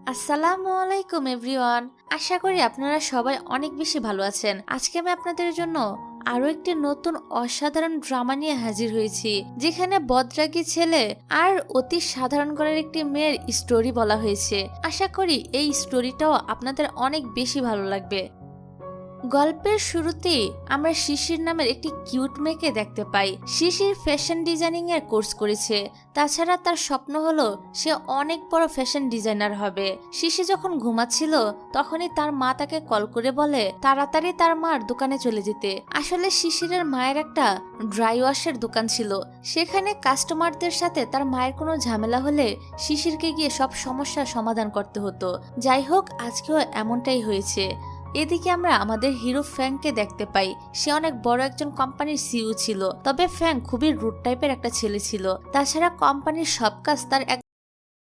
আসসালামু আলাইকুম এভরিওয়ান। আশা করি আপনারা সবাই অনেক বেশি ভালো আছেন। আজকে আমি আপনাদের জন্য আরো একটি নতুন অসাধারণ ড্রামা নিয়ে হাজির হয়েছি, যেখানে বদরাগী ছেলে আর অতি সাধারণ ঘরের একটি মেয়ের স্টোরি বলা হয়েছে। আশা করি এই স্টোরিটাও আপনাদের অনেক বেশি ভালো লাগবে। গল্পের শুরুতেই আমরা শিশির নামের একটি কিউট মেয়েকে দেখতে পাই। শিশির ফ্যাশন ডিজাইনিং এর কোর্স করেছে। তাছাড়া তার স্বপ্ন হলো সে অনেক বড় ফ্যাশন ডিজাইনার হবে। শিশির যখন ঘুমাচ্ছিল তখনই তার মা তাকে কল করে বলে তাড়াতাড়ি তার মার দোকানে চলে যেতে। আসলে শিশিরের মায়ের একটা ড্রাই ওয়াশের দোকান ছিল। সেখানে কাস্টমারদের সাথে তার মায়ের কোনো ঝামেলা হলে শিশিরকে গিয়ে সব সমস্যার সমাধান করতে হতো। যাই হোক, আজকেও এমনটাই হয়েছে। এদিকে আমরা আমাদের হিরো ফ্যাংকে দেখতে পাই। সে অনেক বড় একজন কোম্পানির সিইও ছিল, তবে ফ্যাং খুবই রুড টাইপের একটা ছেলে ছিল। তাছাড়া কোম্পানির সব কাজ তার এক